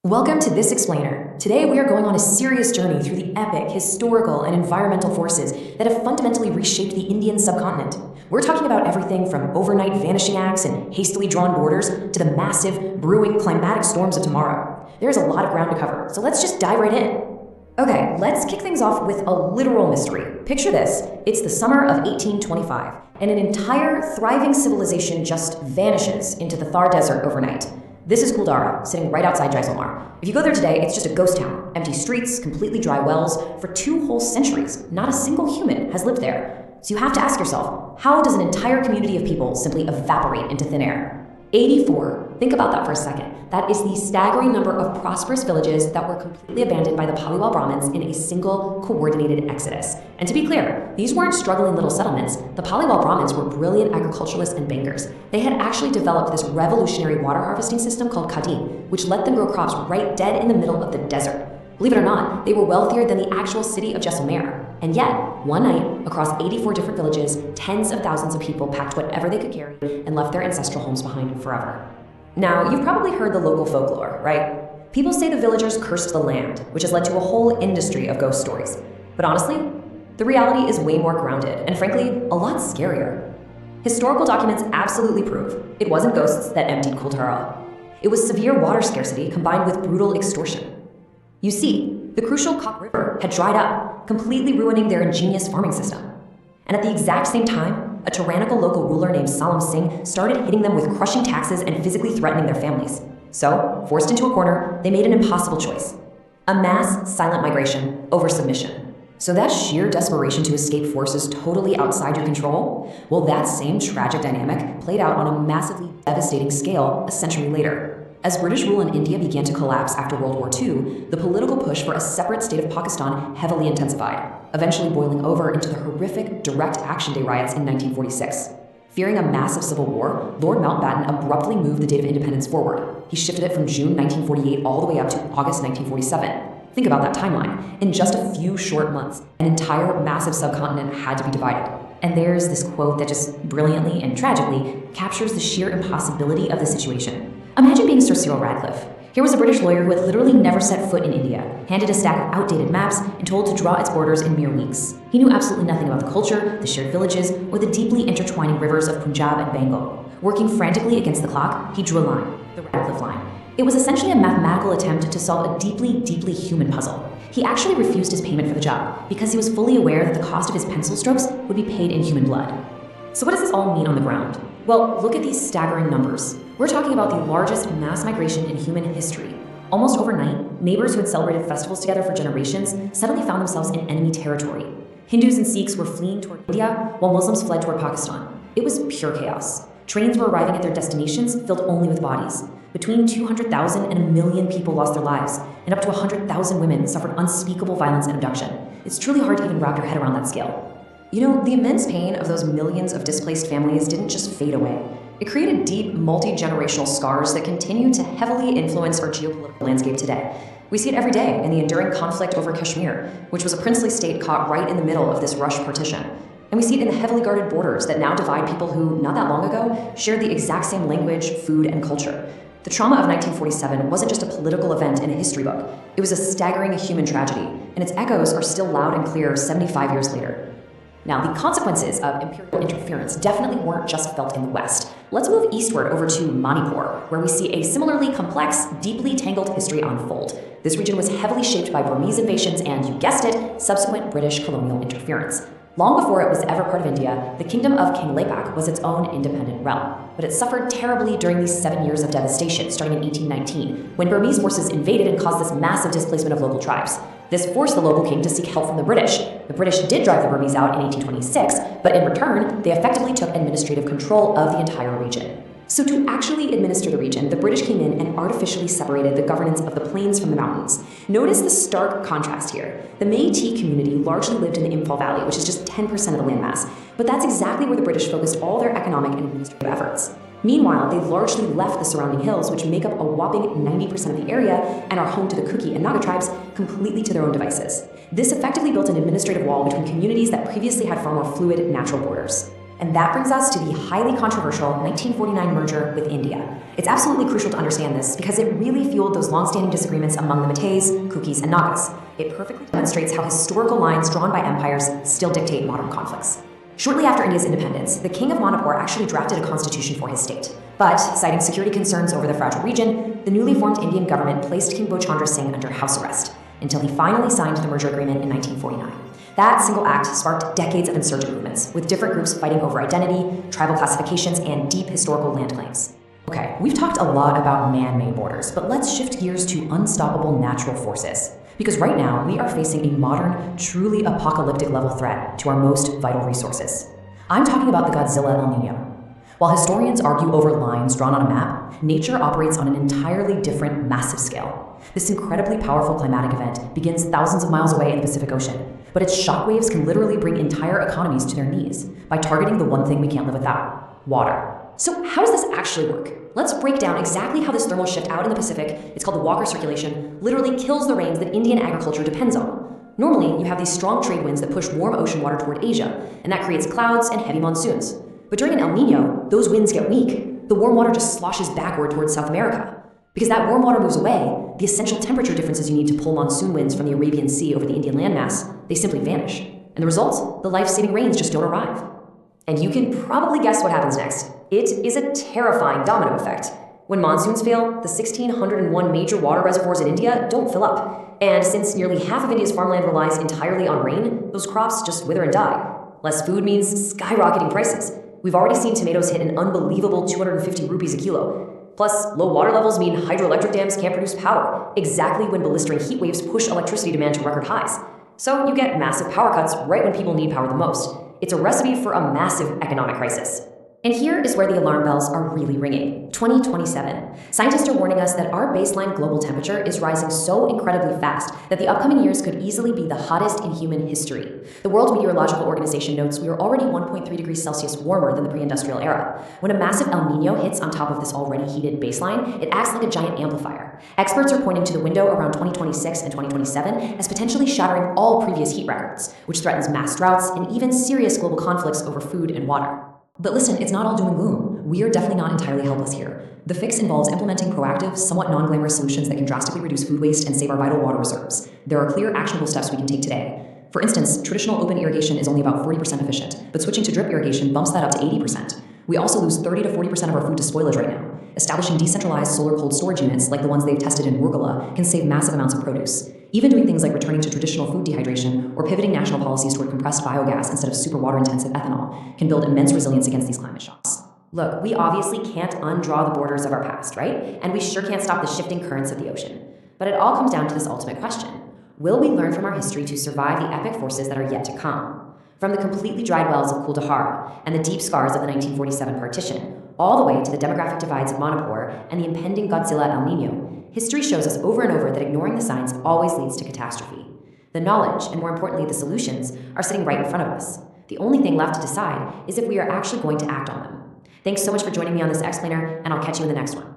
Welcome to This Explainer. Today we are going on a serious journey through the epic, historical, and environmental forces that have fundamentally reshaped the Indian subcontinent. We're talking about everything from overnight vanishing acts and hastily drawn borders to the massive, brewing climatic storms of tomorrow. There's a lot of ground to cover, so let's just dive right in. Okay, let's kick things off with a literal mystery. Picture this, it's the summer of 1825, and an entire thriving civilization just vanishes into the Thar Desert overnight. This is Kuldara, sitting right outside Jaisalmer. If you go there today, it's just a ghost town. Empty streets, completely dry wells. For 2 whole centuries, not a single human has lived there. So you have to ask yourself, how does an entire community of people simply evaporate into thin air? 84. Think about that for a second. That is the staggering number of prosperous villages that were completely abandoned by the Paliwal Brahmins in a single coordinated exodus. And to be clear, these weren't struggling little settlements. The Paliwal Brahmins were brilliant agriculturalists and bankers. They had actually developed this revolutionary water harvesting system called Kadim, which let them grow crops right dead in the middle of the desert. Believe it or not, they were wealthier than the actual city of Jaisalmer. And yet, one night, across 84 different villages, tens of thousands of people packed whatever they could carry and left their ancestral homes behind forever. Now, you've probably heard the local folklore, right? People say the villagers cursed the land, which has led to a whole industry of ghost stories. But honestly, the reality is way more grounded and frankly, a lot scarier. Historical documents absolutely prove it wasn't ghosts that emptied Kuldara. It was severe water scarcity combined with brutal extortion. You see, the crucial Cock River had dried up, completely ruining their ingenious farming system. And at the exact same time, a tyrannical local ruler named Salam Singh started hitting them with crushing taxes and physically threatening their families. So, forced into a corner, they made an impossible choice. A mass, silent migration over submission. So that sheer desperation to escape forces totally outside your control? Well, that same tragic dynamic played out on a massively devastating scale a century later. As British rule in India began to collapse after World War II, the political push for a separate state of Pakistan heavily intensified, eventually boiling over into the horrific Direct Action Day riots in 1946. Fearing a massive civil war, Lord Mountbatten abruptly moved the date of independence forward. He shifted it from June 1948 all the way up to August 1947. Think about that timeline. In just a few short months, an entire massive subcontinent had to be divided. And there's this quote that just brilliantly and tragically captures the sheer impossibility of the situation. Imagine being Sir Cyril Radcliffe. Here was a British lawyer who had literally never set foot in India, handed a stack of outdated maps, and told to draw its borders in mere weeks. He knew absolutely nothing about the culture, the shared villages, or the deeply intertwining rivers of Punjab and Bengal. Working frantically against the clock, he drew a line, the Radcliffe line. It was essentially a mathematical attempt to solve a deeply, deeply human puzzle. He actually refused his payment for the job because he was fully aware that the cost of his pencil strokes would be paid in human blood. So what does this all mean on the ground? Well, look at these staggering numbers. We're talking about the largest mass migration in human history. Almost overnight, neighbors who had celebrated festivals together for generations suddenly found themselves in enemy territory. Hindus and Sikhs were fleeing toward India, while Muslims fled toward Pakistan. It was pure chaos. Trains were arriving at their destinations filled only with bodies. Between 200,000 and 1 million people lost their lives, and up to 100,000 women suffered unspeakable violence and abduction. It's truly hard to even wrap your head around that scale. You know, the immense pain of those millions of displaced families didn't just fade away. It created deep, multi-generational scars that continue to heavily influence our geopolitical landscape today. We see it every day in the enduring conflict over Kashmir, which was a princely state caught right in the middle of this rush partition. And we see it in the heavily guarded borders that now divide people who, not that long ago, shared the exact same language, food, and culture. The trauma of 1947 wasn't just a political event in a history book. It was a staggering human tragedy, and its echoes are still loud and clear 75 years later. Now, the consequences of imperial interference definitely weren't just felt in the West. Let's move eastward over to Manipur, where we see a similarly complex, deeply tangled history unfold. This region was heavily shaped by Burmese invasions and, you guessed it, subsequent British colonial interference. Long before it was ever part of India, the kingdom of King Lepak was its own independent realm. But it suffered terribly during these 7 years of devastation, starting in 1819, when Burmese forces invaded and caused this massive displacement of local tribes. This forced the local king to seek help from the British. The British did drive the Burmese out in 1826, but in return, they effectively took administrative control of the entire region. So to actually administer the region, the British came in and artificially separated the governance of the plains from the mountains. Notice the stark contrast here. The Métis community largely lived in the Imphal Valley, which is just 10% of the landmass, but that's exactly where the British focused all their economic and administrative efforts. Meanwhile, they largely left the surrounding hills, which make up a whopping 90% of the area and are home to the Kuki and Naga tribes, completely to their own devices. This effectively built an administrative wall between communities that previously had far more fluid natural borders. And that brings us to the highly controversial 1949 merger with India. It's absolutely crucial to understand this because it really fueled those long-standing disagreements among the Mateys, Kukis, and Nagas. It perfectly demonstrates how historical lines drawn by empires still dictate modern conflicts. Shortly after India's independence, the king of Manipur actually drafted a constitution for his state. But, citing security concerns over the fragile region, the newly formed Indian government placed King Bochandra Singh under house arrest until he finally signed the merger agreement in 1949. That single act sparked decades of insurgent movements, with different groups fighting over identity, tribal classifications, and deep historical land claims. Okay, we've talked a lot about man-made borders, but let's shift gears to unstoppable natural forces. Because right now, we are facing a modern, truly apocalyptic level threat to our most vital resources. I'm talking about the Godzilla El Nino. While historians argue over lines drawn on a map, nature operates on an entirely different, massive scale. This incredibly powerful climatic event begins thousands of miles away in the Pacific Ocean, but its shockwaves can literally bring entire economies to their knees by targeting the one thing we can't live without: water. So how does this actually work? Let's break down exactly how this thermal shift out in the Pacific, it's called the Walker circulation, literally kills the rains that Indian agriculture depends on. Normally, you have these strong trade winds that push warm ocean water toward Asia, and that creates clouds and heavy monsoons. But during an El Nino, those winds get weak. The warm water just sloshes backward towards South America. Because that warm water moves away, the essential temperature differences you need to pull monsoon winds from the Arabian Sea over the Indian landmass, they simply vanish. And the result? The life-saving rains just don't arrive. And you can probably guess what happens next. It is a terrifying domino effect. When monsoons fail, the 1,601 major water reservoirs in India don't fill up. And since nearly half of India's farmland relies entirely on rain, those crops just wither and die. Less food means skyrocketing prices. We've already seen tomatoes hit an unbelievable 250 rupees a kilo. Plus, low water levels mean hydroelectric dams can't produce power, exactly when blistering heat waves push electricity demand to record highs. So you get massive power cuts right when people need power the most. It's a recipe for a massive economic crisis. And here is where the alarm bells are really ringing. 2027. Scientists are warning us that our baseline global temperature is rising so incredibly fast that the upcoming years could easily be the hottest in human history. The World Meteorological Organization notes we are already 1.3 degrees Celsius warmer than the pre-industrial era. When a massive El Nino hits on top of this already heated baseline, it acts like a giant amplifier. Experts are pointing to the window around 2026 and 2027 as potentially shattering all previous heat records, which threatens mass droughts and even serious global conflicts over food and water. But listen, it's not all doom and gloom. We are definitely not entirely helpless here. The fix involves implementing proactive, somewhat non-glamorous solutions that can drastically reduce food waste and save our vital water reserves. There are clear, actionable steps we can take today. For instance, traditional open irrigation is only about 40% efficient, but switching to drip irrigation bumps that up to 80%. We also lose 30 to 40% of our food to spoilage right now. Establishing decentralized solar cold storage units, like the ones they've tested in Rourkela, can save massive amounts of produce. Even doing things like returning to traditional food dehydration or pivoting national policies toward compressed biogas instead of super water-intensive ethanol can build immense resilience against these climate shocks. Look, we obviously can't undraw the borders of our past, right? And we sure can't stop the shifting currents of the ocean. But it all comes down to this ultimate question. Will we learn from our history to survive the epic forces that are yet to come? From the completely dried wells of Kuldahara and the deep scars of the 1947 partition, all the way to the demographic divides of Manipur and the impending Godzilla El Nino, history shows us over and over that ignoring the signs always leads to catastrophe. The knowledge, and more importantly the solutions, are sitting right in front of us. The only thing left to decide is if we are actually going to act on them. Thanks so much for joining me on this explainer, and I'll catch you in the next one.